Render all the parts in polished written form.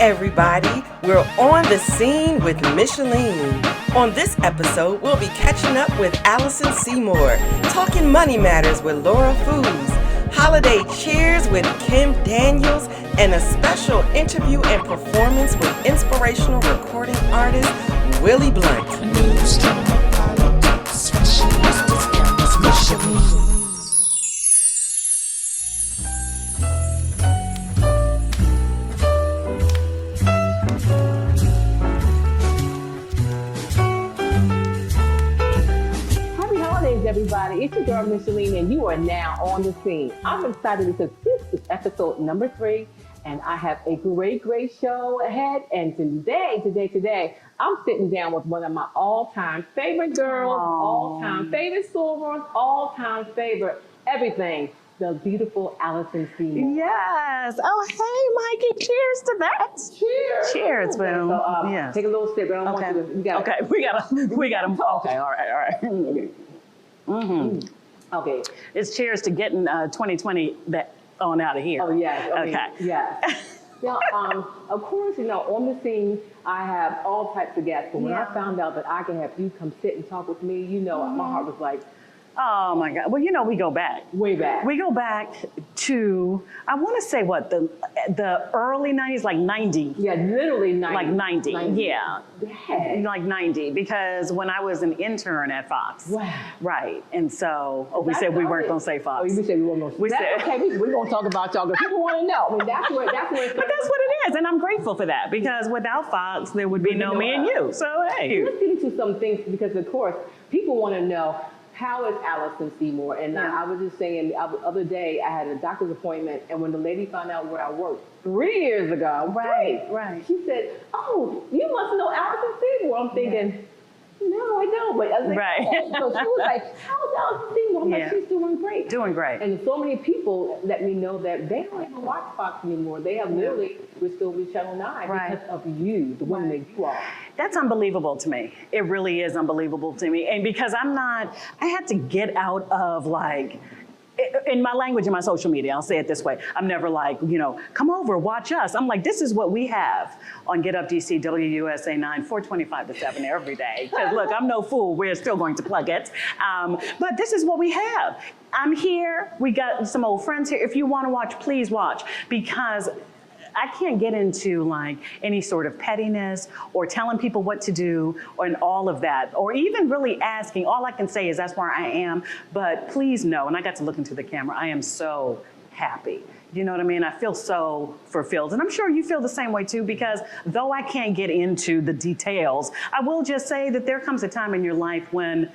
everybody. We're on the scene with Micheline. On this episode, we'll be catching up with Allison Seymour, talking money matters with Laura Foos, holiday cheers with Kim Daniels, and a special interview and performance with inspirational recording artist Willie Blount. Everybody, it's your girl Micheline, and you are now on the scene. I'm excited because this is episode number 3, and I have a great show ahead. And today, I'm sitting down with one of my all-time favorite girls, all-time favorite sorors, all-time favorite everything. The beautiful Allison Seymour. Yes. Oh, hey, Mikey. Cheers to that. Cheers. Cheers, boom. So, yes. Take a little sip. I don't want you to. We got them. Okay. All right. Okay. Mm-hmm. Okay. It's cheers to getting 2020 on out of here. Oh, yes. Okay. Yes. Now, of course, on the scene, I have all types of guests. But when I found out that I can have you come sit and talk with me, my heart was like, oh my God. Well, we go back. Way back. We go back to, I want to say the early 90s, like 90. Yeah, literally 90. Like 90. Yeah. Dang. Like 90, because when I was an intern at Fox. Wow. Right. And so, we said we weren't going to say Fox. Oh, you said we weren't going to say We said. Okay, we're going to talk about y'all because people want to know. I mean, that's where it's But that's what it is. And I'm grateful for that, because without Fox, there would be no me and you. So, hey. Let's get into some things because, of course, people want to know, how is Allison Seymour? And I was just saying, the other day, I had a doctor's appointment, and when the lady found out where I worked 3 years ago, right, she said, "Oh, you must know Allison Seymour." I'm thinking, no, I don't. But I was like, right. So she was like, "How's Allison Seymour?" I'm like, "She's doing great." Doing great. And so many people let me know that they don't even watch Fox anymore. They have literally switched over to Channel 9 because of you, the woman that you are. That's unbelievable to me. It really is unbelievable to me. And because I had to get out of in my language, in my social media, I'll say it this way. I'm never like, come over, watch us. I'm like, this is what we have on Get Up DC, WUSA 9, 425 to 7 every day. Because look, I'm no fool. We're still going to plug it. But this is what we have. I'm here. We got some old friends here. If you want to watch, please watch. Because I can't get into any sort of pettiness or telling people what to do and all of that, or even really asking. All I can say is that's where I am. But please know, and I got to look into the camera, I am so happy. You know what I mean? I feel so fulfilled. And I'm sure you feel the same way too, because though I can't get into the details, I will just say that there comes a time in your life when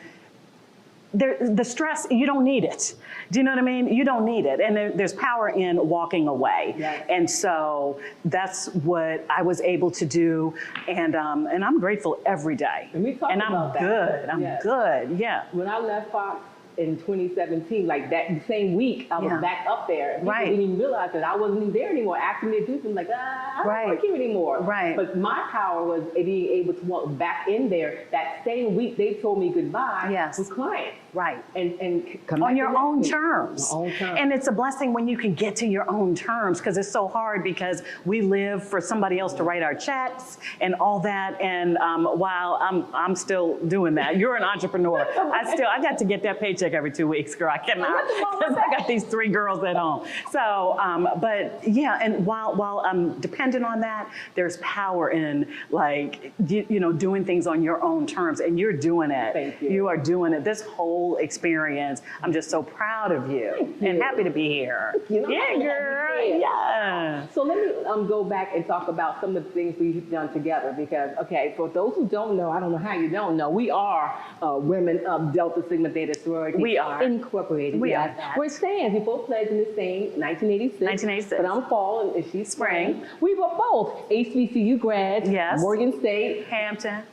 the stress, you don't need it. Do you know what I mean? You don't need it. And there's power in walking away. Yes. And so that's what I was able to do. And I'm grateful every day. And I'm good. I'm good. Yeah. When I left Fox in 2017, that same week, I was back up there. People didn't even realize that I wasn't even there anymore. Asking me to do something I don't work here anymore. Right. But my power was being able to walk back in there. That same week, they told me goodbye with clients. Right. And come on back your own terms. On your own terms. And it's a blessing when you can get to your own terms, because it's so hard because we live for somebody else to write our checks and all that. And while I'm still doing that, you're an entrepreneur. I got to get that paycheck every 2 weeks, girl. I cannot, because I got these 3 girls at home. So, but yeah, and while I'm dependent on that, there's power in doing things on your own terms, and you're doing it. Thank you. You are doing it. This whole experience, I'm just so proud of you and happy to be here. Yeah, girl. Yeah. So let me go back and talk about some of the things we've done together, because, for those who don't know, I don't know how you don't know, we are women of Delta Sigma Theta Sorority. We are. Incorporated. We are. that. We're stands. We both pledged in the same 1986. 1986. But I'm fall and she's spring. We were both HBCU grads. Yes. Morgan State. Hampton.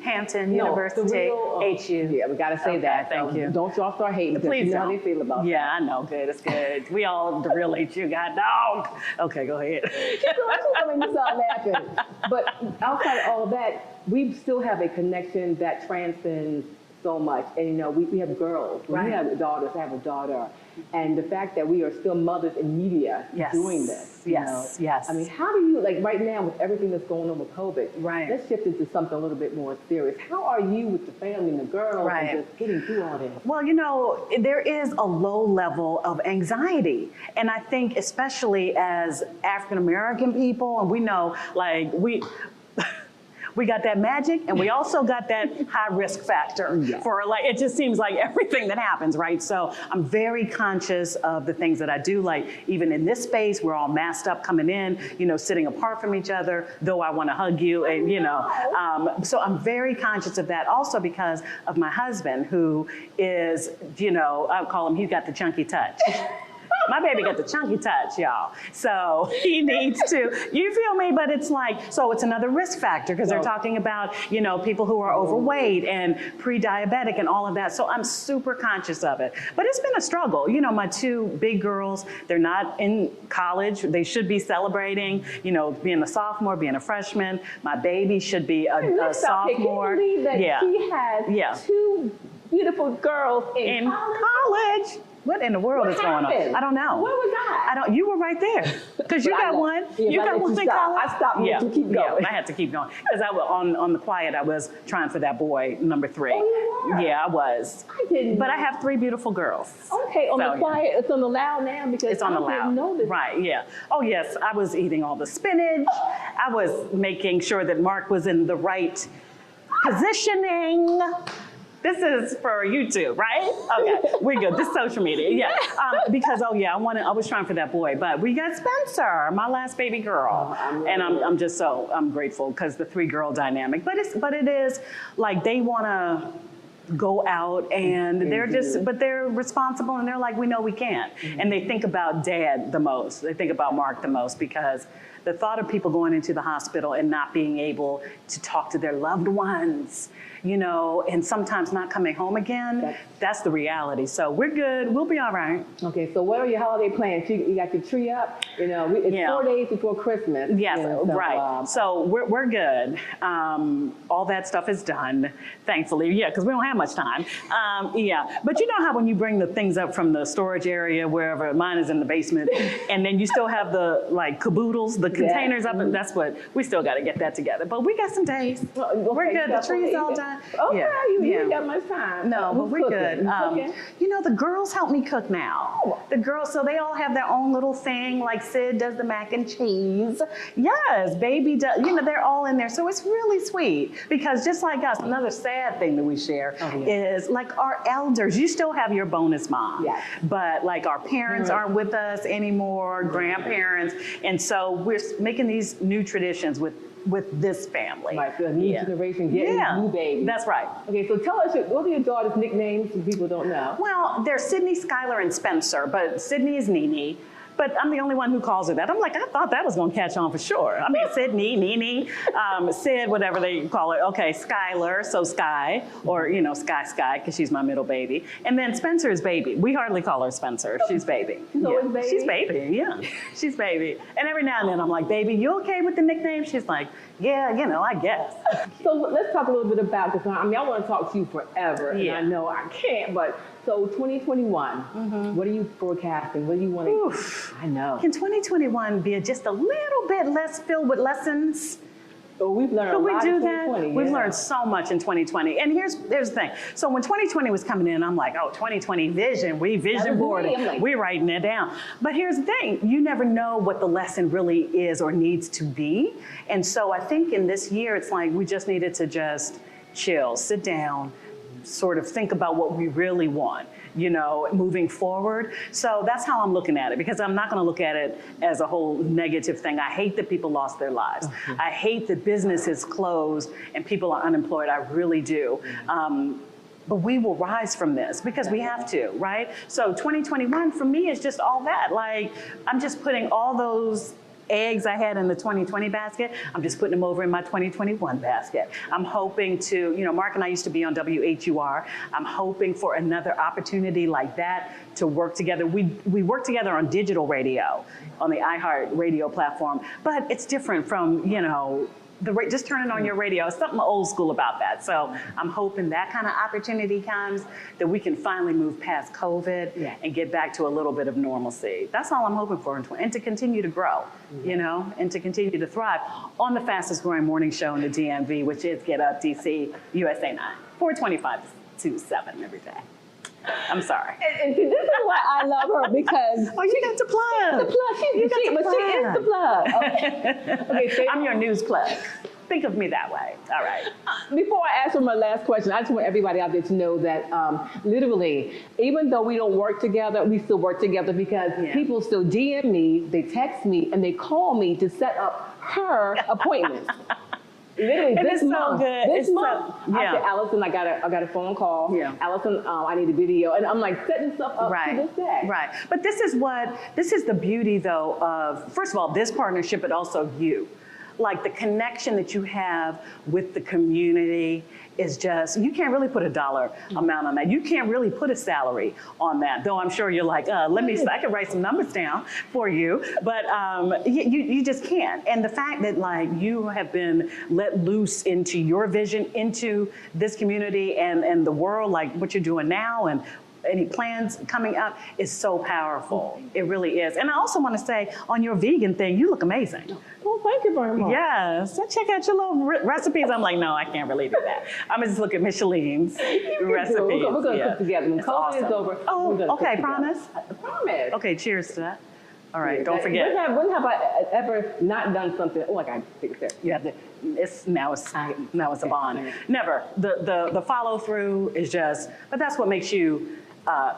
Hampton University, HU. Yeah, we got to say that. Thank you. Don't y'all start hating, because Please you know don't. how they feel about that. Yeah, I know. Good. It's good. We all the real HU got dog. Okay, go ahead. I mean, you start laughing. But outside of all that, we still have a connection that transcends so much. And, you know, we have girls. When we have daughters. I have a daughter. And the fact that we are still mothers in media doing this. Yes. I mean, how do you, like right now with everything that's going on with COVID, Right. let's shift into something a little bit more serious. How are you with the family and the girls Right. and just getting through all this? Well, you know, there is a low level of anxiety. And I think especially as African-American people, and we know, like, we got that magic, and we also got that high risk factor for, like, it just seems like everything that happens, right? So I'm very conscious of the things that I do, like even in this space, we're all masked up coming in, you know, sitting apart from each other, though I want to hug you, and you know, so I'm very conscious of that also because of my husband, who is, you know, I call him, he's got the chunky touch. My baby got the chunky touch, y'all. So he needs to, you feel me? But it's like, so it's another risk factor because they're talking about, you know, people who are overweight and pre-diabetic and all of that. So I'm super conscious of it. But it's been a struggle. You know, my two big girls, they're not in college. They should be celebrating, you know, being a sophomore, being a freshman. My baby should be a sophomore. Can you believe that she has two beautiful girls in college? What in the world is going on? I don't know. Where was I? You were right there because you got one. You got one in college. I stopped you to keep going. Yeah, I had to keep going because I was on the quiet. I was trying for that boy number 3. Oh, you were? Yeah, I was. I didn't. But I have 3 beautiful girls. Okay, on the quiet. It's on the loud now because it's on the loud. Didn't know this. Right. Yeah. Oh yes, I was eating all the spinach. I was making sure that Mark was in the right positioning. This is for YouTube, right? Okay, we're good. This is social media, yeah. Because I was trying for that boy, but we got Spencer, my last baby girl, and I'm grateful because the 3-girl dynamic. But it is like they want to go out and they're responsible and they're like, we know we can't, and they think about Dad the most. They think about Mark the most because the thought of people going into the hospital and not being able to talk to their loved ones, you know, and sometimes not coming home again, that's the reality. So we're good. We'll be all right. Okay, so what are your holiday plans? You got your tree up? You know, it's 4 days before Christmas. Yes, you know, so, right. So we're good. All that stuff is done, thankfully. Yeah, because we don't have much time. But you know how when you bring the things up from the storage area, wherever, mine is in the basement, and then you still have the like caboodles, the containers up, and that's what, we still got to get that together. But we got some days. We're good. The tree's all done. Okay, you ain't got much time. No, but we're good. You know, the girls help me cook now. The girls, so they all have their own little thing, like Sid does the mac and cheese. Yes, baby does, you know, they're all in there. So it's really sweet because just like us, another sad thing that we share is like our elders, you still have your bonus mom, but like our parents aren't with us anymore, grandparents. And so we're making these new traditions with this family. Right, the new generation getting new babies. That's right. Okay, so tell us, what are your daughter's nicknames so people don't know? Well, they're Sydney, Skylar, and Spencer, but Sydney is Nene. But I'm the only one who calls her that. I'm like, I thought that was going to catch on for sure. I mean, Sydney, Nene, Sid, whatever they call her. Okay, Skylar, so Sky, or, you know, Sky, because she's my middle baby. And then Spencer is baby. We hardly call her Spencer. She's baby. She's always baby? She's baby, yeah. She's baby. And every now and then I'm like, baby, you okay with the nickname? She's like, yeah, you know, I guess. So let's talk a little bit about this. I mean, I want to talk to you forever, and I know I can't, but so 2021, what are you forecasting? What do you want to, I know. Can 2021 be just a little bit less filled with lessons? So we've learned a lot in 2020. We've learned so much in 2020. And here's the thing. So when 2020 was coming in, I'm like, oh, 2020 vision. We vision boarding. We writing it down. But here's the thing. You never know what the lesson really is or needs to be. And so I think in this year, it's like we just needed to just chill, sit down, sort of think about what we really want, you know, moving forward. So that's how I'm looking at it, because I'm not going to look at it as a whole negative thing. I hate that people lost their lives. I hate that businesses closed and people are unemployed. I really do. But we will rise from this because we have to, right? So 2021 for me is just all that. Like, I'm just putting all those eggs I had in the 2020 basket, I'm just putting them over in my 2021 basket. I'm hoping to, you know, Mark and I used to be on WHUR. I'm hoping for another opportunity like that to work together. We work together on digital radio, on the iHeart radio platform, but it's different from, you know, just turning on your radio. Something old school about that. So I'm hoping that kind of opportunity comes, that we can finally move past COVID and get back to a little bit of normalcy. That's all I'm hoping for, and to continue to grow, you know, and to continue to thrive on the fastest growing morning show in the DMV, which is Get Up DC USA 9, 425 to 7 every day. I'm sorry. And see, this is why I love her, because oh, you got to plug. The plug. She is the plug. Okay, I'm your news plug. Think of me that way. All right. Before I ask for my last question, I just want everybody out there to know that literally, even though we don't work together, we still work together, because people still DM me, they text me, and they call me to set up her appointments. Literally, and this month, this month, I said, Allison, I got a phone call. Yeah. Allison, I need a video, and I'm like setting stuff up to this day. Right. But this is the beauty, though, of, first of all, this partnership, but also you. Like, the connection that you have with the community is just, you can't really put a dollar amount on that. You can't really put a salary on that, though I'm sure you're like, I can write some numbers down for you, but you just can't. And the fact that, like, you have been let loose into your vision, into this community and the world, like what you're doing now and any plans coming up, is so powerful. It really is. And I also want to say, on your vegan thing, you look amazing. Well, thank you very much. Yes, I check out your little recipes. I'm like, no, I can't really do that. I'm gonna just look at Micheline's recipes. We're gonna cook together. When COVID is over, oh, okay, promise? I promise. Okay, cheers to that. All right, don't forget. When have I ever not done something? Oh, I gotta take a sip. You have to. Now it's a bond. Never. The follow through is just. But that's what makes you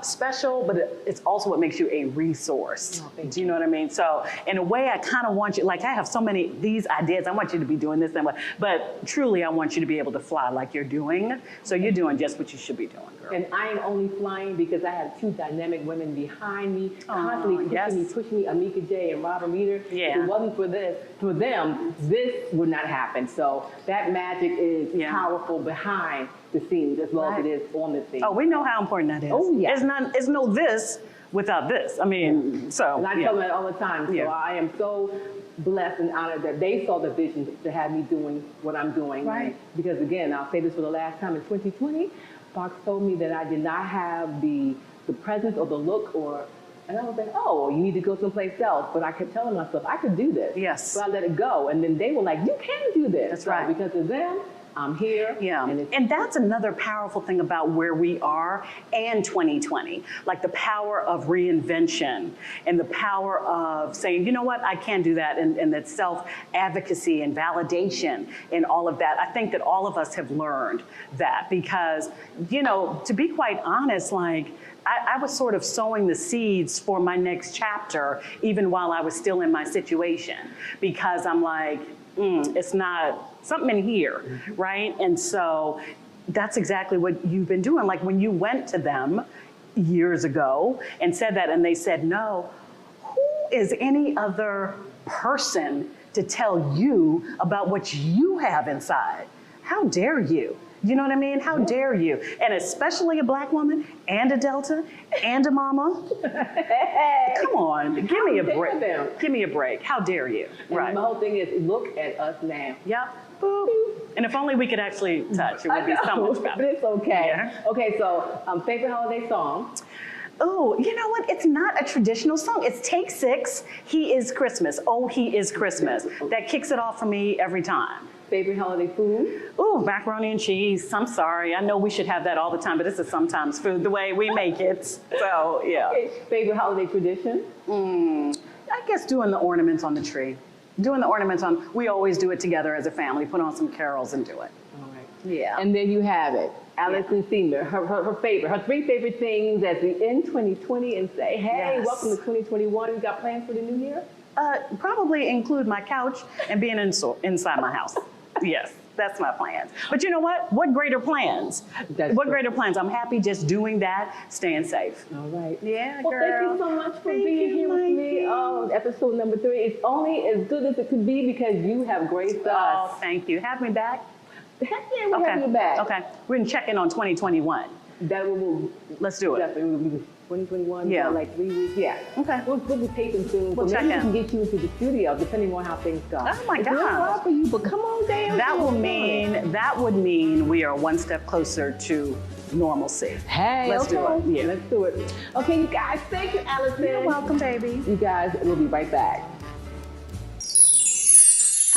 special, but it's also what makes you a resource. Oh, do you know what I mean? So in a way, I kind of want you, like, I have so many these ideas. I want you to be doing this and what, but truly, I want you to be able to fly like you're doing. So you're doing just what you should be doing, girl. And I am only flying because I have two dynamic women behind me, constantly pushing me, Amika J and Robert Meter. Yeah. If it wasn't for them, this would not happen. So that magic is powerful behind the scenes as well as it is on the scene. Oh, we know how important that is. Oh, yeah. It's no this without this. I mean, so. And I tell them that all the time. So I am so blessed and honored that they saw the vision to have me doing what I'm doing. Right. Because again, I'll say this for the last time, in 2020, Fox told me that I did not have the presence or the look and I was like, oh, you need to go someplace else. But I kept telling myself, I could do this. Yes. So I let it go. And then they were like, you can do this. That's right. Because of them, I'm here. Yeah, and that's another powerful thing about where we are and 2020, like the power of reinvention and the power of saying, you know what, I can do that, and that self-advocacy and validation and all of that. I think that all of us have learned that because, you know, to be quite honest, like, I was sort of sowing the seeds for my next chapter, even while I was still in my situation, because I'm like, it's not something in here, right? And so that's exactly what you've been doing. Like when you went to them years ago and said that, and they said, no, who is any other person to tell you about what you have inside? How dare you? You know what I mean? How dare you? And especially a Black woman and a Delta and a mama. Come on, give me a break. Give me a break. How dare you? And the whole thing is, look at us now. Yep. Boop. And if only we could actually touch, it would be so much better. But it's okay. Yeah. Okay, so favorite holiday song? Oh, you know what? It's not a traditional song. It's Take 6, He Is Christmas. Oh, He Is Christmas. That kicks it off for me every time. Favorite holiday food? Ooh, macaroni and cheese. I'm sorry. I know we should have that all the time, but it's a sometimes food, the way we make it. So, yeah. Okay. Favorite holiday tradition? I guess doing the ornaments on the tree. Doing the ornaments we always do it together as a family, put on some carols and do it. All right. Yeah. And then you have it. Allison Seymour, her favorite, her 3 favorite things as we end 2020 and say, hey, welcome to 2021. You got plans for the new year? Probably include my couch and being inside my house. Yes, that's my plans. But you know what? What greater plans? What greater plans? I'm happy just doing that, staying safe. All right. Yeah, well, girl. Thank you so much for being here with me. Oh, episode number 3. It's only as good as it could be because you have graced us. Oh, thank you. Have me back? Heck yeah, we'll have you back. Okay. We're going to check in on 2021. That will. Let's do it. Definitely. 2021, Yeah. like 3 weeks. Yeah. Okay. We'll be taping soon. We'll so check maybe we in. can get you into the studio, depending on how things go. Oh my It's a little gosh. hard for you, but come on down. That would mean we are one step closer to normalcy. Hey, Let's do it. Yeah. Let's do it. Okay, you guys. Thank you, Allison. You're welcome, baby. You guys, we'll be right back.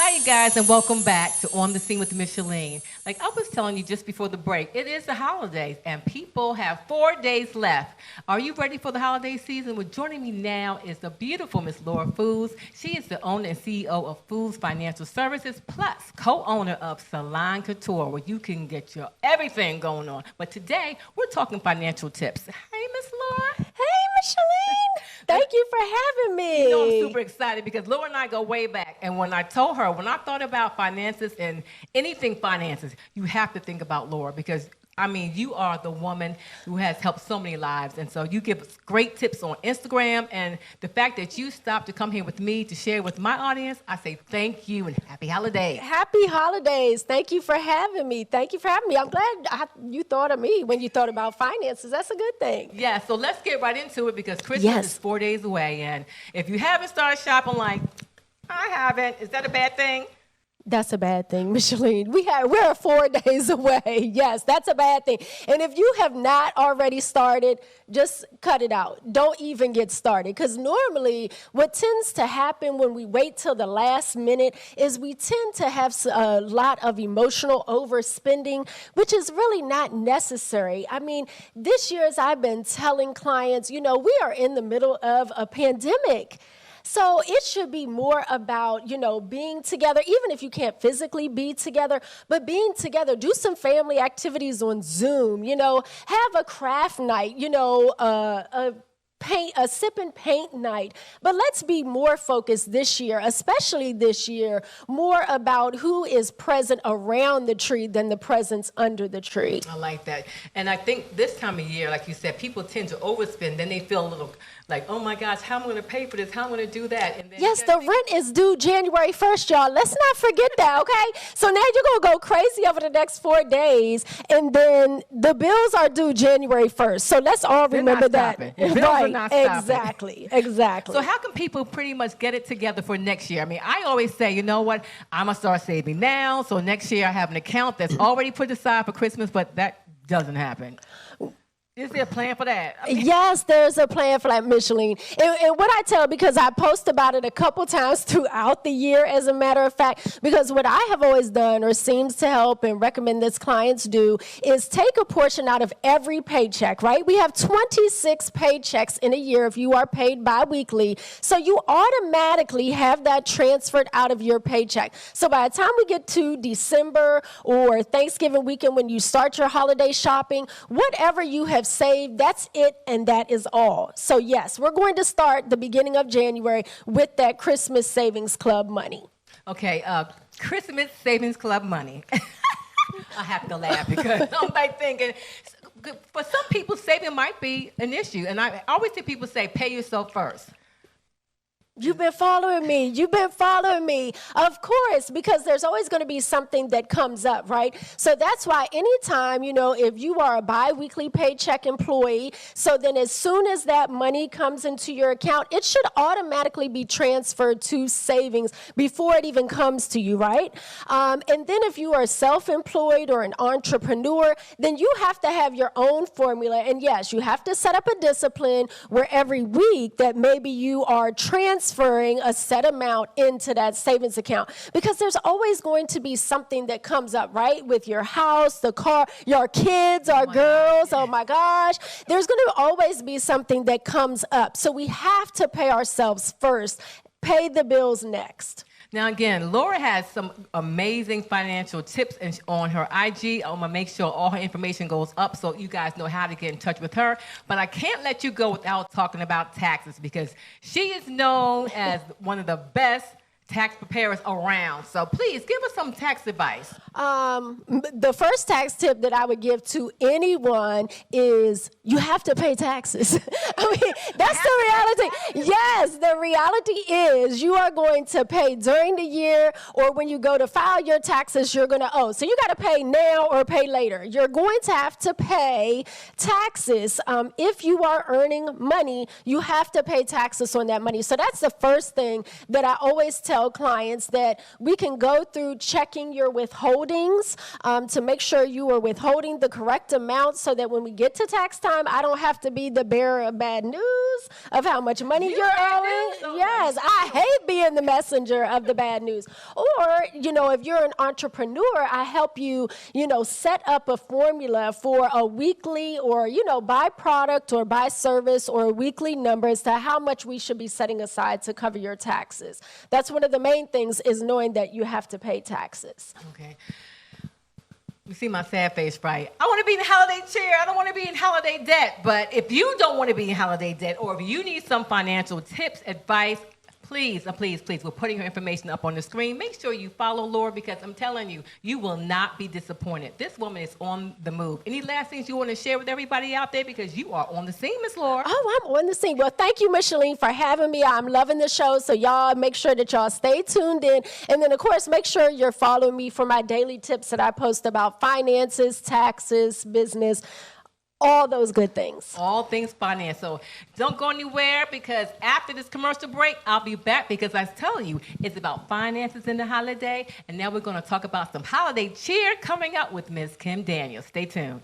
Hi, you guys, and welcome back to On the Scene with Micheline. Like I was telling you just before the break, it is the holidays, and people have 4 days left. Are you ready for the holiday season? Well, joining me now is the beautiful Miss Laura Foos. She is the owner and CEO of Foos Financial Services, plus co-owner of Salon Couture, where you can get your everything going on. But today, we're talking financial tips. Hey, Miss Laura. Hey, Micheline. Thank you for having me. You know, I'm super excited because Laura and I go way back. And when I told her, when I thought about finances and anything finances, you have to think about Laura because, I mean, you are the woman who has helped so many lives. And so you give us great tips on Instagram. And the fact that you stopped to come here with me to share with my audience, I say thank you and happy holidays. Happy holidays. Thank you for having me. Thank you for having me. I'm glad you thought of me when you thought about finances. That's a good thing. Yeah, so let's get right into it because Christmas is 4 days away. And if you haven't started shopping like, I haven't, is that a bad thing? That's a bad thing, Micheline. We're 4 days away. Yes, that's a bad thing. And if you have not already started, just cut it out. Don't even get started. Because normally what tends to happen when we wait till the last minute is we tend to have a lot of emotional overspending, which is really not necessary. I mean, this year, as I've been telling clients, you know, we are in the middle of a pandemic. So it should be more about, you know, being together, even if you can't physically be together, but being together. Do some family activities on Zoom, you know, have a craft night, you know, a sip and paint night. But let's be more focused this year, especially this year, more about who is present around the tree than the presence under the tree. I like that. And I think this time of year, like you said, people tend to overspend. Then they feel a little like, oh my gosh, how am I going to pay for this? How am I going to do that? And then yes, the rent is due January 1st, y'all. Let's not forget that, okay? So now you're going to go crazy over the next 4 days, and then the bills are due January 1st. So let's all remember that. Right, exactly. So how can people pretty much get it together for next year? I mean, I always say, you know what? I'm going to start saving now. So next year I have an account that's already put aside for Christmas, but that doesn't happen. Is there a plan for that? I mean, yes, there's a plan for that, Micheline. And what I tell, because I post about it a couple times throughout the year, as a matter of fact, because what I have always done or seems to help and recommend this clients do is take a portion out of every paycheck, right? We have 26 paychecks in a year if you are paid biweekly. So you automatically have that transferred out of your paycheck. So by the time we get to December or Thanksgiving weekend, when you start your holiday shopping, whatever you have saved, that's it, and that is all. So yes, we're going to start the beginning of January with that Christmas Savings Club money. Okay, Christmas Savings Club money. I have to laugh because I'm like thinking, for some people, saving might be an issue. And I always hear people say, pay yourself first. You've been following me. Of course, because there's always going to be something that comes up, right? So that's why anytime, you know, if you are a biweekly paycheck employee, so then as soon as that money comes into your account, it should automatically be transferred to savings before it even comes to you, right? And then if you are self-employed or an entrepreneur, then you have to have your own formula. And yes, you have to set up a discipline where every week that maybe you are transferring a set amount into that savings account, because there's always going to be something that comes up, right? With your house, the car, your kids, our girls, oh my gosh. There's going to always be something that comes up. So we have to pay ourselves first, pay the bills next. Now, again, Laura has some amazing financial tips on her IG. I'm going to make sure all her information goes up so you guys know how to get in touch with her. But I can't let you go without talking about taxes, because she is known as one of the best tax preparers around. So please give us some tax advice. The first tax tip that I would give to anyone is you have to pay taxes. I mean, that's the reality. Yes, the reality is you are going to pay during the year, or when you go to file your taxes, you're going to owe. So you got to pay now or pay later. You're going to have to pay taxes. If you are earning money, you have to pay taxes on that money. So that's the first thing that I always tell clients, that we can go through checking your withholdings to make sure you are withholding the correct amount, so that when we get to tax time, I don't have to be the bearer of bad news of how much money you're owing. Yes, I hate being the messenger of the bad news. Or, if you're an entrepreneur, I help you, set up a formula for a weekly or, by product or by service, or a weekly number as to how much we should be setting aside to cover your taxes. That's one of the main things, is knowing that you have to pay taxes. Okay. You see my sad face, right? I want to be in the holiday chair. I don't want to be in holiday debt. But if you don't want to be in holiday debt, or if you need some financial tips, advice, please, we're putting her information up on the screen. Make sure you follow Laura, because I'm telling you, you will not be disappointed. This woman is on the move. Any last things you want to share with everybody out there? Because you are on the scene, Miss Laura. Oh, I'm on the scene. Well, thank you, Micheline, for having me. I'm loving the show. So y'all make sure that y'all stay tuned in. And then, of course, make sure you're following me for my daily tips that I post about finances, taxes, business, all those good things. All things finance. So don't go anywhere, because after this commercial break, I'll be back, because I tell you, it's about finances in the holiday. And now we're going to talk about some holiday cheer coming up with Ms. Kim Daniels. Stay tuned.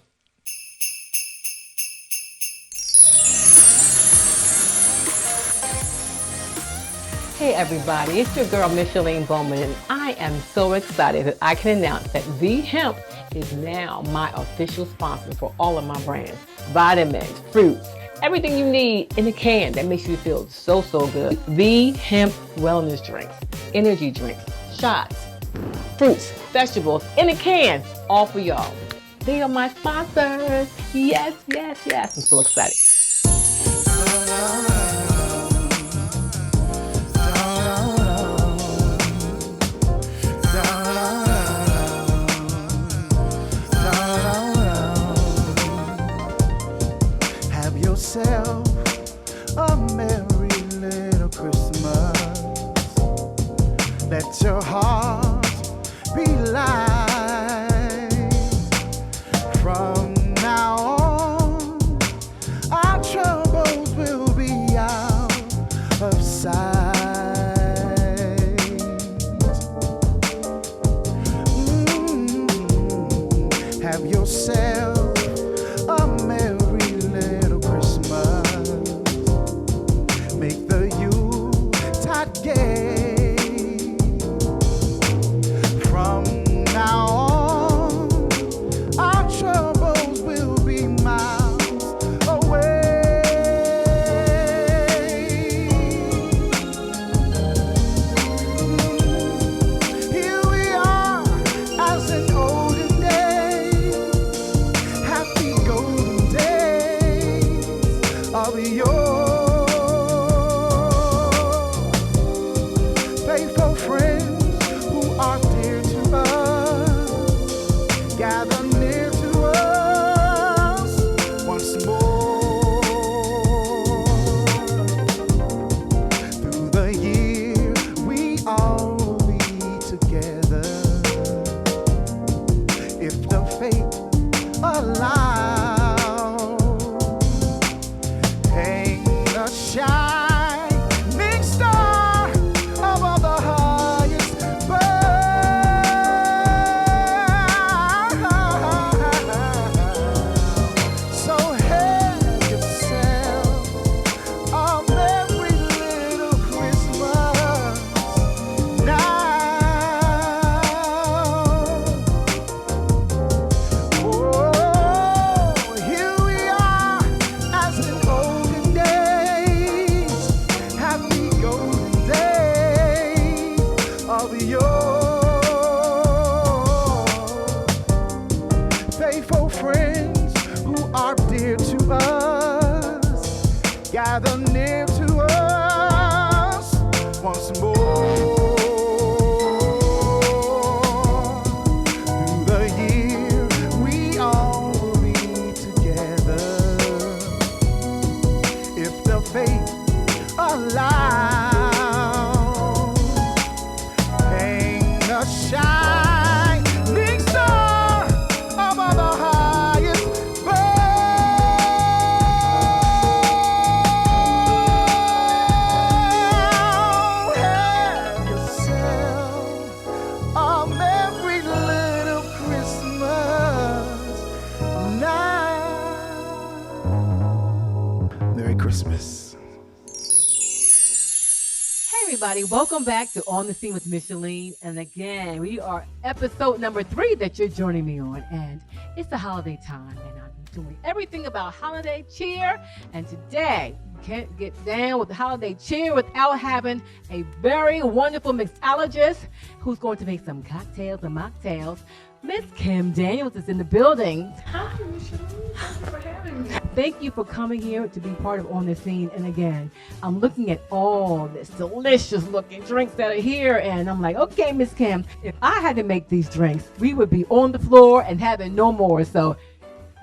Hey everybody, it's your girl Micheline Bowman, and I am so excited that I can announce that A.V.E. Hemp is now my official sponsor for all of my brands. Vitamins, fruits, everything you need in a can that makes you feel so good. A.V.E. Hemp wellness drinks, energy drinks, shots, fruits, vegetables in a can, all for y'all. They are my sponsors. Yes. I'm so excited. A merry little Christmas. Let your heart be light. From now on, our troubles will be out of sight. Have yourself a merry little Christmas. Make the Yuletide gay. From now on, our troubles will be miles away. Here we are, as in olden days. Happy golden days of yore. Faithful friends who are dear to us, gather near to us once more. Through the year we all will be together, if the fate allows. Hang the shining star above the highest bough. So have yourself a merry little Christmas now. Oh, here we are, as in olden days, happy golden days of yore. Faithful friends who are dear to us, gather near to us once more. Through the year we all will be together, if the fate aloud. Hang a shining star above the highest bough. Have yourself a merry little Christmas night. Merry Christmas. Hey everybody, welcome back to On the Scene with Micheline. And again, we are episode number 3 that you're joining me on. And it's the holiday time, and I'm doing everything about holiday cheer. And today, you can't get down with the holiday cheer without having a very wonderful mixologist who's going to make some cocktails and mocktails. Miss Kim Daniels is in the building. Hi, Michelle. Thank you for having me. Thank you for coming here to be part of On the Scene. And again, I'm looking at all this delicious looking drinks that are here. And I'm like, okay, Miss Kim, if I had to make these drinks, we would be on the floor and having no more. So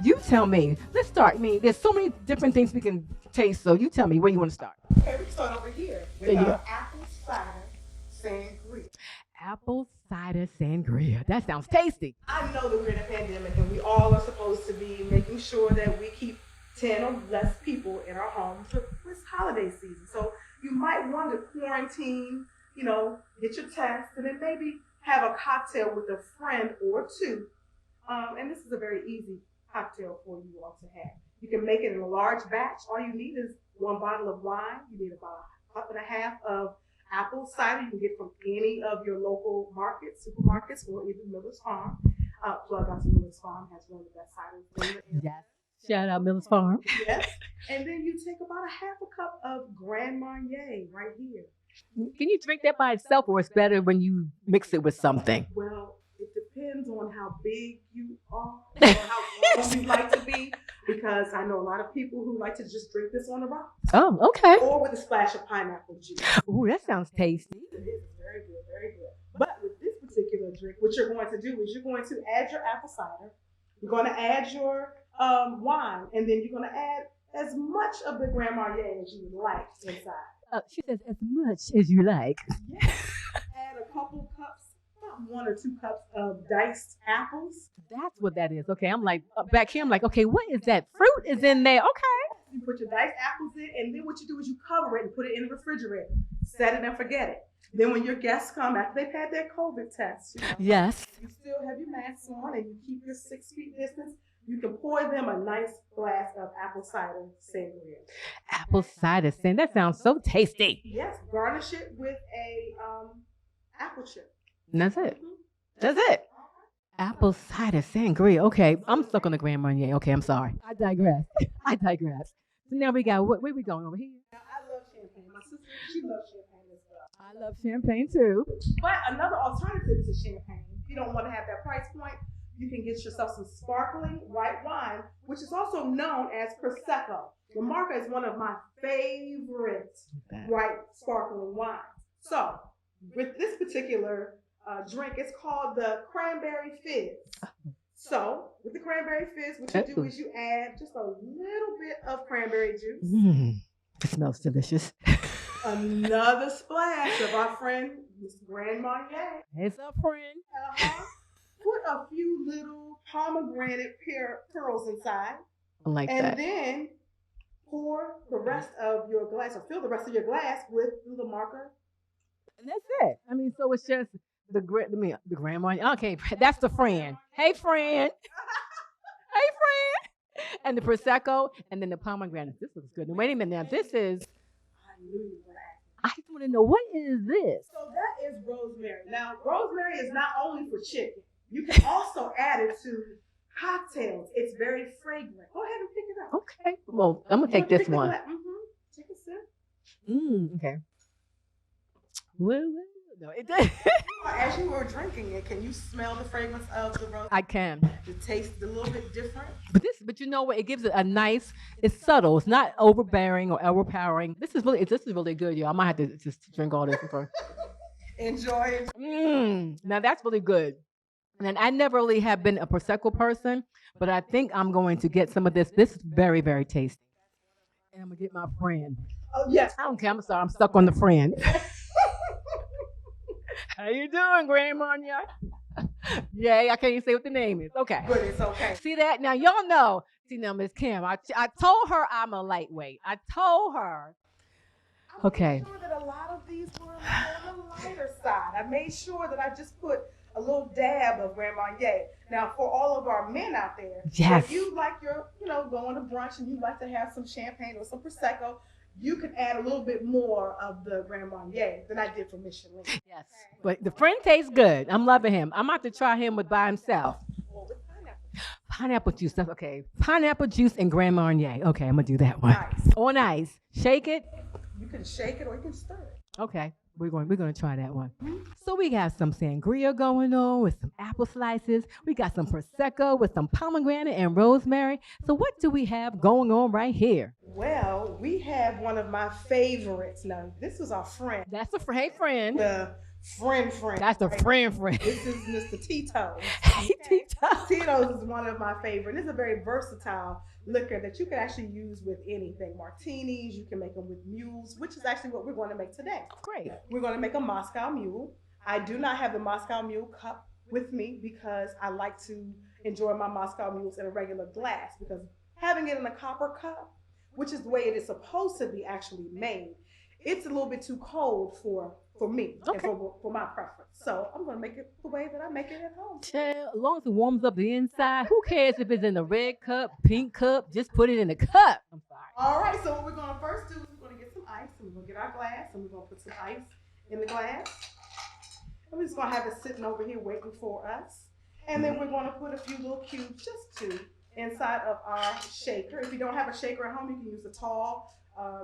you tell me, let's start. I mean, there's so many different things we can taste. So you tell me where you want to start. Okay, we start over here with apple cider sangria. Apple cider sangria. That sounds tasty. I know that we're in a pandemic and we all are supposed to be making sure that we keep 10 or less people in our homes for this holiday season. So you might want to quarantine, get your test, and then maybe have a cocktail with a friend or two. And this is a very easy cocktail for you all to have. You can make it in a large batch. All you need is 1 bottle of wine. You need about a cup and a half of apple cider you can get from any of your local markets, supermarkets, or even Miller's Farm. Plug out to Miller's Farm, has one of the best ciders in the area. Yes. Shout out Miller's Farm. Yes. And then you take about a half a cup of Grand Marnier right here. Can you drink that by itself, or it's better when you mix it with something? Well, it depends on how big you are or how long you like to be, because I know a lot of people who like to just drink this on the rocks. Oh, okay. Or with a splash of pineapple juice. Ooh, that sounds tasty. It is very good, very good. But with this particular drink, what you're going to do is you're going to add your apple cider, you're going to add your wine, and then you're going to add as much of the Grand Marnier as you would like inside. She says as much as you like. Yes. Add a couple cups, about 1 or 2 cups of diced apples. That's what that is. Okay, I'm like, back here, I'm like, okay, what is that? Fruit is in there. Okay. You put your diced apples in, and then what you do is you cover it and put it in the refrigerator. Set it and forget it. Then when your guests come, after they've had their COVID test, Yes. you still have your masks on and you keep your 6 feet distance. You can pour them a nice glass of apple cider sangria. Apple cider sangria. That sounds so tasty. Yes, garnish it with a apple chip. And that's it. That's it. Apple cider sangria. Okay, I'm stuck on the Grand Marnier. Okay, I'm sorry. I digress. I digress. So now we got, where we going over here? Now, I love champagne. My sister, she loves champagne as well. I love champagne too. But another alternative to champagne, if you don't want to have that price point, you can get yourself some sparkling white wine, which is also known as Prosecco. La Marca is one of my favorite white sparkling wines. So, with this particular drink, it's called the Cranberry Fizz. So, with the Cranberry Fizz, what you do is you add just a little bit of cranberry juice. It smells delicious. Another splash of our friend, Mr. Grand Marnier. It's a friend. Put a few little pomegranate pearls inside. I like and that. then pour the rest of your glass, or fill the rest of your glass with the marker. And that's it. I mean, so it's just the Grand Marnier. Okay, that's the friend. Hey, friend. Hey, friend. And the Prosecco, and then the pomegranate. This looks good. Now, wait a minute. Now, this is, I knew you were asking. I just want to know, what is this? So that is rosemary. Now, rosemary is not only for chicken. You can also add it to cocktails. It's very fragrant. Go ahead and pick it up. Okay. Well, I'm going to take this one. Take a sip. Okay. Well, no, it does. As you were drinking it, can you smell the fragrance of the rose? I can. The taste is a little bit different. But you know what? It gives it a nice. It's subtle. It's not overbearing or overpowering. This is really good, y'all. I might have to just drink all this before. Enjoy it. Now that's really good. And I never really have been a Prosecco person, but I think I'm going to get some of this. This is very, very tasty. And I'm gonna get my friend. Oh, yes. I don't care. I'm sorry. I'm stuck on the friend. How you doing, Grandma? Yay, I can't even say what the name is. Okay. But it's okay. See that? Now, y'all know. See, now, Miss Kim, I told her I'm a lightweight. I told her. Okay. I made sure that a lot of these were on the lighter side. I made sure that I just put a little dab of Grand Marnier. Now, for all of our men out there, yes. If you like your, going to brunch and you like to have some champagne or some Prosecco, you can add a little bit more of the Grand Marnier than I did for Micheline. Yes, but the friend tastes good. I'm loving him. I'm about to try him by himself. Well, with Pineapple juice. That's okay. Pineapple juice and Grand Marnier. Okay, I'm gonna do that one. Nice. On ice. Shake it. You can shake it or you can stir it. Okay. We're gonna try that one. So we got some sangria going on with some apple slices. We got some prosecco with some pomegranate and rosemary. So what do we have going on right here? Well, we have one of my favorites. Now, this was our friend. That's a friend. The friend. That's a friend. This is Mr. Tito's. Hey, Tito. Tito's is one of my favorite. It's a very versatile liquor that you can actually use with anything. Martinis, you can make them with mules, which is actually what we're going to make today. Great. We're going to make a Moscow Mule. I do not have the Moscow Mule cup with me because I like to enjoy my Moscow Mules in a regular glass, because having it in a copper cup, which is the way it is supposed to be actually made, it's a little bit too cold for me and for my preference. So I'm going to make it the way that I make it at home. As long as it warms up the inside, who cares if it's in a red cup, pink cup? Just put it in a cup. I'm sorry. All right, so what we're going to first do is we're going to get some ice, and we're going to get our glass, and we're going to put some ice in the glass. And we're just going to have it sitting over here waiting for us. And then we're going to put a few little cubes, just two, inside of our shaker. If you don't have a shaker at home, you can use a tall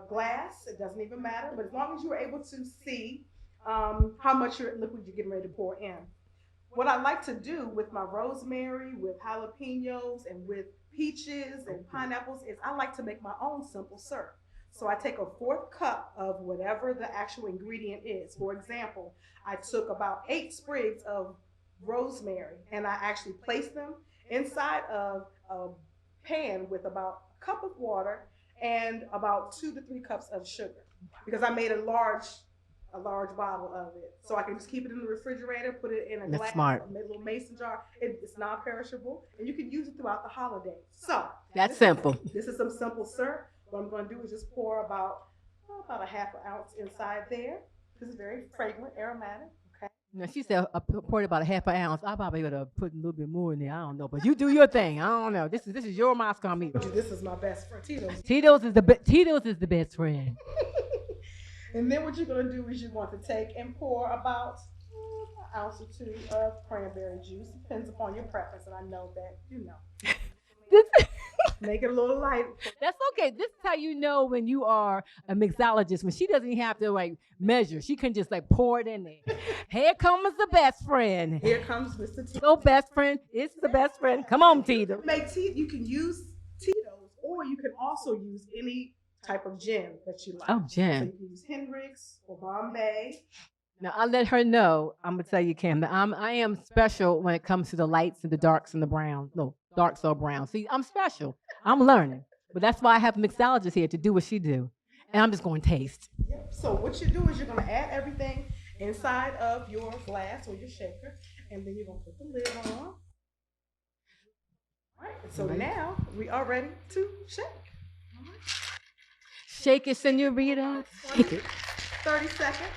glass. It doesn't even matter. But as long as you're able to see how much liquid you're getting ready to pour in. What I like to do with my rosemary, with jalapenos, and with peaches and pineapples is I like to make my own simple syrup. So I take a 1/4 cup of whatever the actual ingredient is. For example, I took about 8 sprigs of rosemary, and I actually placed them inside of a pan with about a cup of water and about 2 to 3 cups of sugar, because I made a large bottle of it. So I can just keep it in the refrigerator, put it in a glass, smart. a little mason jar. It's non-perishable, and you can use it throughout the holidays. So That's simple. This is some simple syrup. What I'm going to do is just pour about a 1/2 ounce inside there. This is very fragrant, aromatic. Okay. Now, she said I poured about a 1/2 ounce. I probably would have put a little bit more in there. I don't know, but you do your thing. I don't know. This is your Moscow Mule. This is my best friend, Tito's. Tito's is the best friend. And then what you're going to do is you want to take and pour about an ounce or 2 of cranberry juice. Depends upon your preference, and I know that you know. Make it a little light. That's okay. This is how you know when you are a mixologist, when she doesn't have to measure. She can just pour it in there. Here comes the best friend. Here comes Mr. Tito. So best friend, it's the best friend. Come on, Tito. You can use Tito's, or you can also use any type of gin that you like. Oh, gin. So you can use Hendrix or Bombay. Now, I'll let her know. I'm going to tell you, Kim, that I am special when it comes to the lights and the darks and the browns. No, darks or brown. See, I'm special. I'm learning. But that's why I have a mixologist here to do what she do. And I'm just going to taste. Yep. So what you do is you're going to add everything inside of your glass or your shaker, and then you're going to put the lid on. All right. So now we are ready to shake. Shake it, senorita. Shake it. 30 seconds.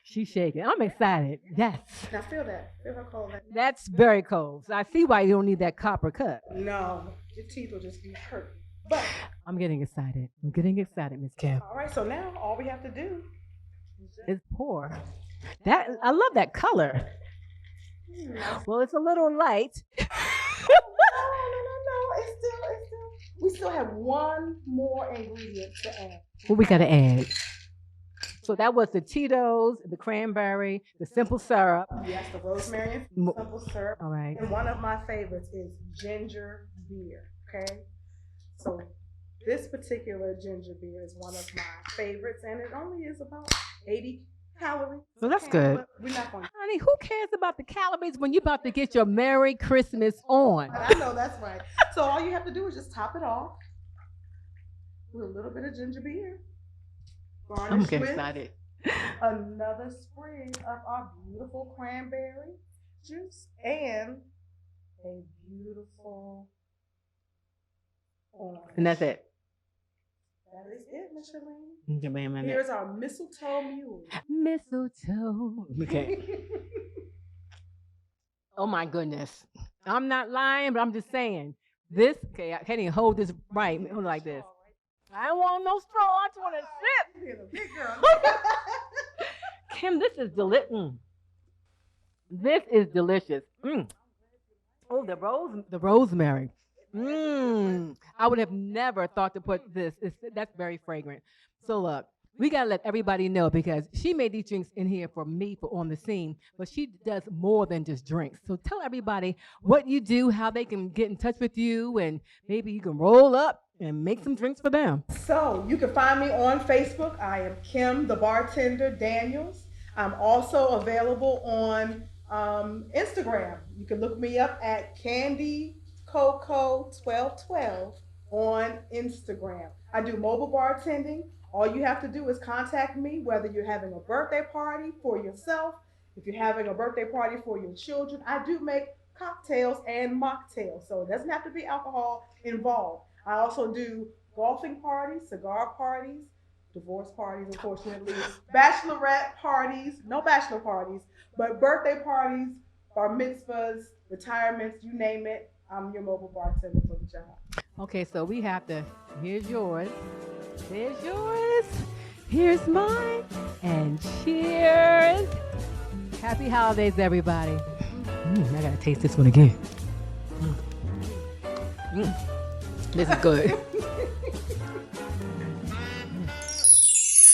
She's shaking. I'm excited. Yes. Now feel that. Feel how cold that is. That's very cold. So I see why you don't need that copper cup. No, your teeth will just be hurt. But I'm getting excited. I'm getting excited, Miss Kim. all right, so now all we have to do It's pour. I love that color. Well, it's a little light. No. It's still. We still have one more ingredient to add. What we gotta add? So that was the Tito's, the cranberry, the simple syrup. Yes, the rosemary and simple syrup. All right. And one of my favorites is ginger beer. Okay. So this particular ginger beer is one of my favorites, and it only is about 80 calories. So that's good. But we're not going to. Honey, who cares about the calories when you're about to get your Merry Christmas on? I know that's right. So all you have to do is just top it off with a little bit of ginger beer. I'm Garnished getting with excited. another sprig of our beautiful cranberry juice and a beautiful orange. And that's it. That is it, Micheline. Give me a minute. Here's our mistletoe mule. Mistletoe. Okay. Oh my goodness. I'm not lying, but I'm just saying. This, okay, I can't even hold this right like this. I don't want no straw. I just want to sip. You're the big girl. Kim, this is delicious. This is delicious. Oh, the rosemary. I would have never thought to put this. That's very fragrant. So look, we gotta let everybody know because she made these drinks in here for me for On the Scene, but she does more than just drinks. So tell everybody what you do, how they can get in touch with you, and maybe you can roll up and make some drinks for them. So you can find me on Facebook. I am Kim, the bartender Daniels. I'm also available on Instagram. You can look me up at Candy Coco 1212 on Instagram. I do mobile bartending. All you have to do is contact me, whether you're having a birthday party for yourself, if you're having a birthday party for your children. I do make cocktails and mocktails, so it doesn't have to be alcohol involved. I also do golfing parties, cigar parties, divorce parties, unfortunately, bachelorette parties, no bachelor parties, but birthday parties, bar mitzvahs, retirements, you name it. I'm your mobile bartender for the job. Okay, so we have to, here's yours, there's yours, here's mine, and cheers. Happy holidays, everybody. I gotta taste this one again. This is good.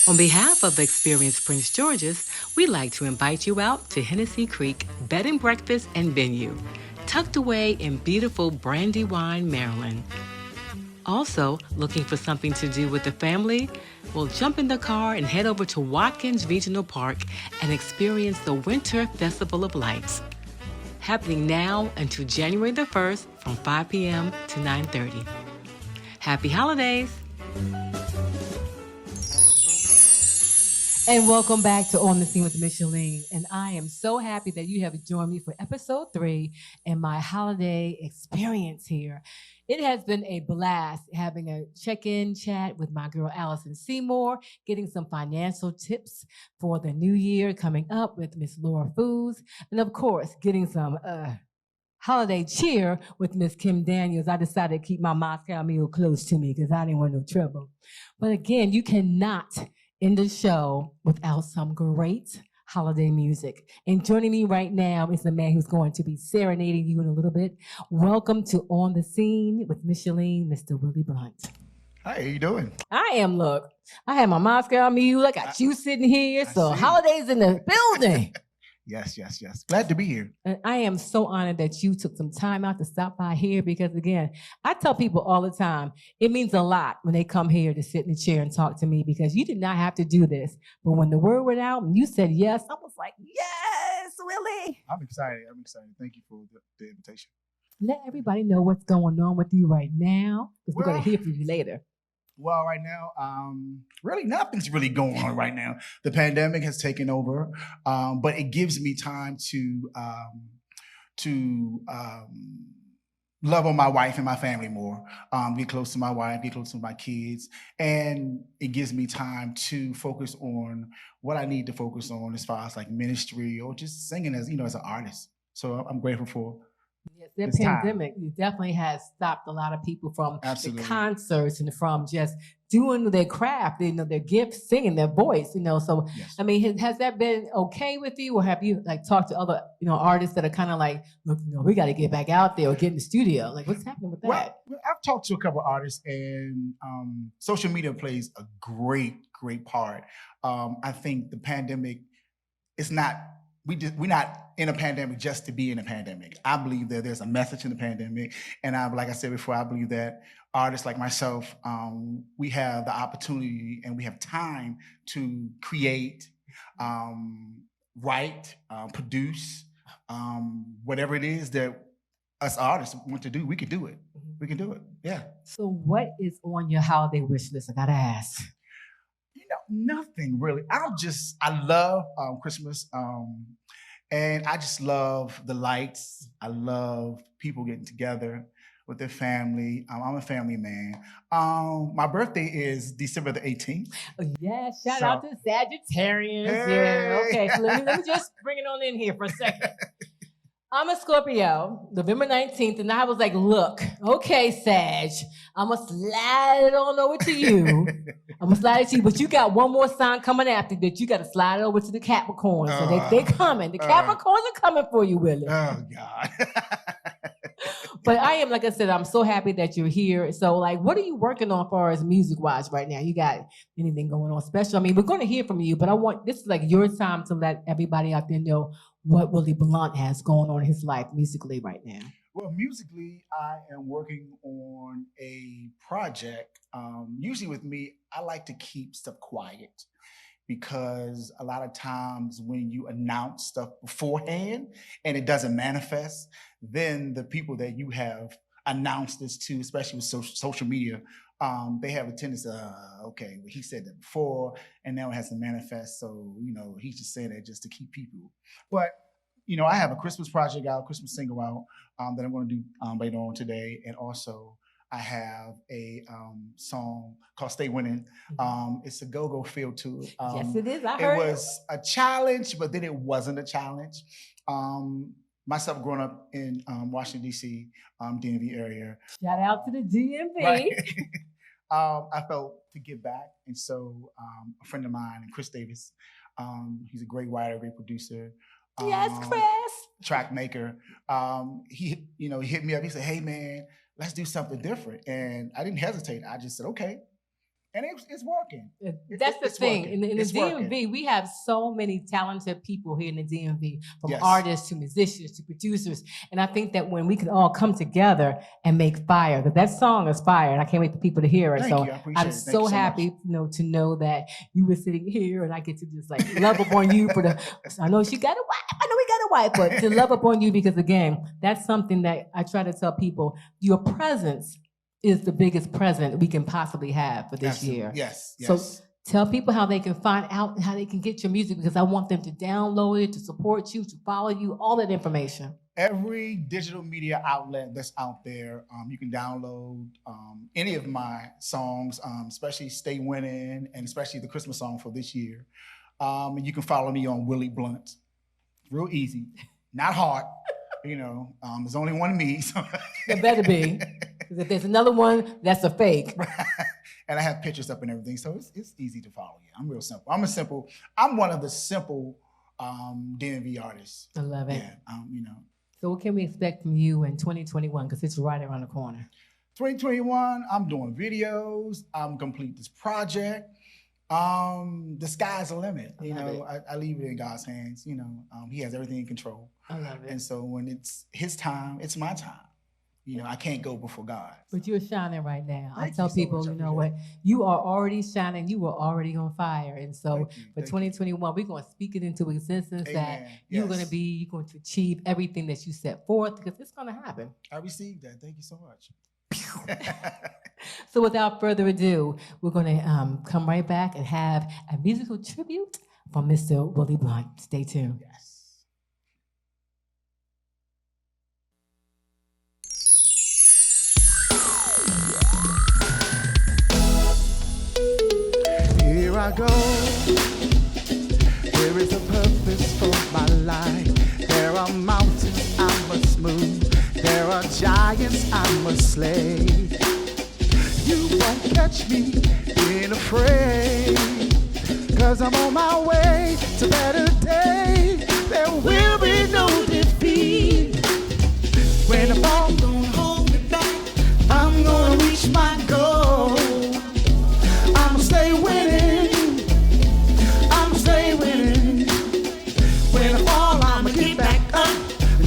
On behalf of Experience Prince George's, we'd like to invite you out to Hennessy Creek Bed and Breakfast and Venue, tucked away in beautiful Brandywine, Maryland. Also, looking for something to do with the family? Well, jump in the car and head over to Watkins Regional Park and experience the Winter Festival of Lights, happening now until January the 1st from 5 p.m. to 9:30. Happy holidays! And welcome back to On the Scene with Micheline. And I am so happy that you have joined me for episode 3 and my holiday experience here. It has been a blast having a check-in chat with my girl Allison Seymour, getting some financial tips for the new year coming up with Miss Laura Foos, and of course, getting some holiday cheer with Miss Kim Daniels. I decided to keep my Moscow Mule close to me because I didn't want no trouble. But again, you cannot end the show without some great holiday music. And joining me right now is the man who's going to be serenading you in a little bit. Welcome to On the Scene with Micheline, Mr. Willie Blunt. Hi, how you doing? I am, look, I have my Moscow Mule. I got you sitting here. So holidays in the building. Yes. Glad to be here. And I am so honored that you took some time out to stop by here because, again, I tell people all the time, it means a lot when they come here to sit in the chair and talk to me because you did not have to do this. But when the word went out and you said yes, I was like, yes, Willie. I'm excited. Thank you for the invitation. Let everybody know what's going on with you right now because we're going to hear from you later. Well, right now, really nothing's really going on right now. The pandemic has taken over, but it gives me time to love on my wife and my family more, get close to my wife, get close to my kids, and it gives me time to focus on what I need to focus on as far as like ministry or just singing as an artist. So I'm grateful for. Yes, the pandemic definitely has stopped a lot of people from the concerts and from just doing their craft, their gift, singing their voice, So, yes. I mean, has that been okay with you, or have you talked to other, artists that are kind of like, look, we got to get back out there or get in the studio? Like, what's happening with that? Well, I've talked to a couple of artists, and social media plays a great part. I think the pandemic is not. We're not in a pandemic just to be in a pandemic. I believe that there's a message in the pandemic. And like I said before, I believe that artists like myself, we have the opportunity and we have time to create, write, produce, whatever it is that us artists want to do, we can do it. We can do it. Yeah. So what is on your holiday wish list? I gotta ask. Nothing really. I love Christmas. And I just love the lights. I love people getting together with their family. I'm a family man. My birthday is December the 18th. Oh, yeah, shout out to Sagittarians. Hey. Yeah, okay. So let me just bring it on in here for a second. I'm a Scorpio, November 19th, and I was like, look, okay, Sag, I'm going to slide it on over to you. I'm going to slide it to you, but you got one more sign coming after that. You got to slide it over to the Capricorns. So they coming. The Capricorns are coming for you, Willie. Oh, God. But I am, like I said, I'm so happy that you're here. So, like, what are you working on as far as music-wise right now? You got anything going on special? I mean, we're going to hear from you, but this is like your time to let everybody out there know what Willie Blunt has going on in his life musically right now. Well, musically, I am working on a project. Usually with me, I like to keep stuff quiet because a lot of times when you announce stuff beforehand and it doesn't manifest, then the people that you have announced this to, especially with social media, they have a tendency, okay, well, he said that before, and now it has to manifest. So, he's just saying that just to keep people. But, I have a Christmas project out, Christmas single out that I'm going to do later on today. And also I have a song called Stay Winning. It's a go-go feel to it. Yes, it is. I heard it was a challenge, but then it wasn't a challenge. Myself growing up in Washington, D.C., DMV area. Shout out to the DMV. Right. I felt to give back. And so a friend of mine, Chris Davis, he's a great writer, great producer. Yes, Chris. Track maker. He hit me up. He said, hey, man, let's do something different. And I didn't hesitate. I just said, okay. And it's working. That's the thing. Working. In the DMV, working. we have so many talented people here in the DMV, from Yes. artists to musicians to producers. And I think that when we can all come together and make fire, because that song is fire, and I can't wait for people to hear it. Thank so you. I appreciate I'm it. Thank so you so happy, to know that you were sitting here and I get to just like love upon you for I know she got a wife. I know we got a wife, but to love upon you because again, that's something that I try to tell people. Your presence is the biggest present we can possibly have for this Absolutely. year. Yes. So tell people how they can find out and how they can get your music, because I want them to download it, to support you, to follow you, all that information. Every digital media outlet that's out there, you can download any of my songs, especially Stay Winning and especially the Christmas song for this year. And you can follow me on Willie Blunt. Real easy, not hard. There's only one me. So. It better be. Because if there's another one, that's a fake. And I have pictures up and everything, so it's easy to follow. Yeah, I'm real simple. I'm one of the simple DMV artists. I love it. Yeah, So what can we expect from you in 2021? Because it's right around the corner. 2021, I'm doing videos. I'm complete this project. The sky's the limit. I leave it in God's hands. He has everything in control. I love it. And so when it's his time, it's my time. I can't go before God. But you're shining right now. I Thank tell you so people, much. you know what? You are already shining. You were already on fire. And so Thank you. for 2021, we're going to speak it into existence that Amen. you're Yes. going to achieve everything that you set forth, because it's going to happen. I received that. Thank you so much. So without further ado, we're going to come right back and have a musical tribute from Mr. Willie Blunt. Stay tuned. Yes. Here I go. There is a purpose for my life. There are mountains I must move. There are giants I must slay. You won't catch me being afraid, 'cause I'm on my way to better days. There will be no defeat. When the fall don't hold me back, I'm gonna reach my goal. I'ma stay winning. I'ma stay winning. When I fall, I'ma get back up.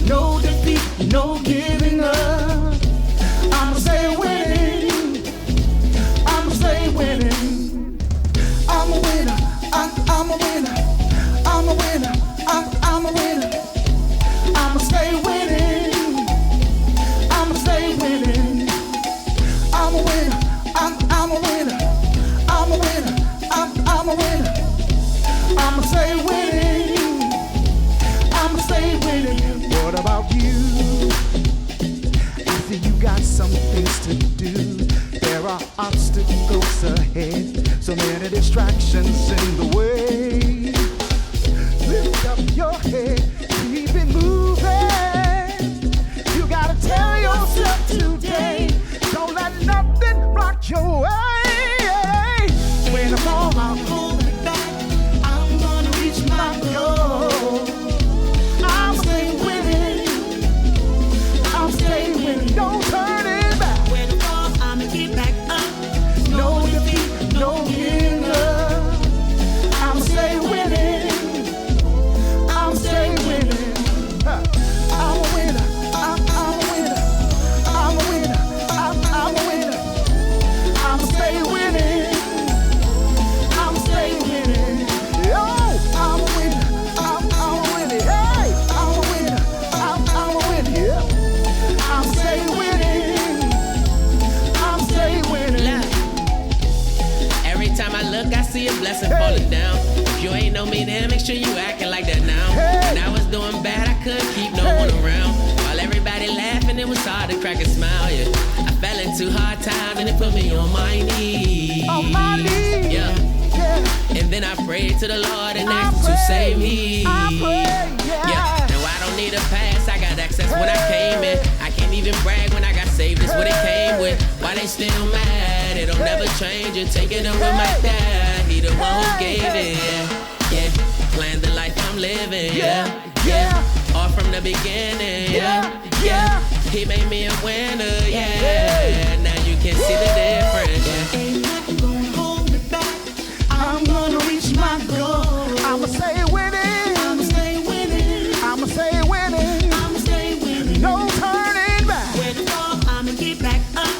No defeat, no giving up. I'ma stay winning. I'ma stay winning. I'm a winner. I'm a winner. I'm a winner. stay winning. I'ma stay winning. What about you? I see you got some things to do. There are obstacles ahead, so many distractions in the way. Lift up your head, keep it moving. You gotta tell yourself today, don't let nothing block your way. When I fall, I'll hold it back. I'm gonna reach my goal. I'm stay winning. I'm stay winning. Don't turn it back. When I fall, I'ma get back up. No defeat, no giving up. I'm stay winning. I'm stay winning. I'm a winner. I'm a winner. I'm a winner. I'm a winner. I'm stay winning. I'm stay winning. Yo, I'm a winner. I'm a winner. Hey, I'm a winner. I'm a winner. Yeah. I'm stay winning. I'm stay winning. Every time I look, I see a blessing falling down. If you ain't know me, then make sure you acting like that now. When I was doing bad, I couldn't keep no one around. While everybody laughing, it was hard to crack a smile, yeah. I fell into hard times and it put me on my knees. On my knees. Yeah. Yeah. And then I prayed to the Lord and asked him to save me. I pray, yeah. Now I don't need a pass, I got access when I came in. I can't even brag when I got saved, that's what it came with. Why they still mad? It'll never change it. Take it up with my dad, he the one who gave it. Yeah, plan the life I'm living. Yeah. All from the beginning. Yeah. He made me a winner. Yeah. Now you can see the difference. Yeah. Ain't nothing gonna hold me back. I'm gonna reach my goal. I'ma stay winning. I'ma stay winning. I'ma stay winning. I'ma stay winning. No turning back. When I fall, I'ma get back up.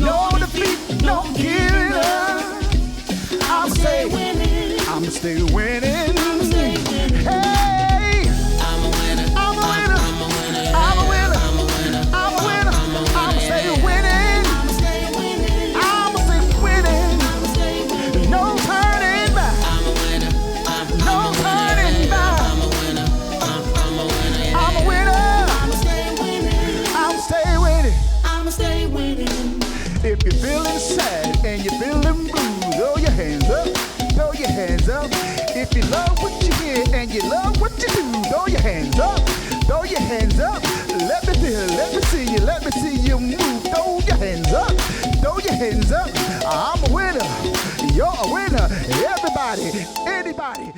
No defeat, no giving up. I'ma stay winning. I'ma stay winning. I'ma stay winning. Hey, I'm a winner. I'm a winner. I'm a winner. I'm a winner. I'm a winner. I'm a winner. I'm a winner. I'ma stay winning. I'ma stay winning. I'ma stay winning. I'ma stay winning. No turning back. I'm a winner. No turning back. I'm a winner. I'm a winner. Yeah. I'm a winner. I'ma stay winning. I'ma stay winning. I'ma stay winning. If you're feeling sad and you're feeling blue, throw your hands up, throw your hands up. If you love what you hear and you love what you do, throw your hands up, throw your hands up. Let me feel, let me see you move. Throw your hands up, throw your hands up. I'm a winner, you're a winner. Everybody, anybody.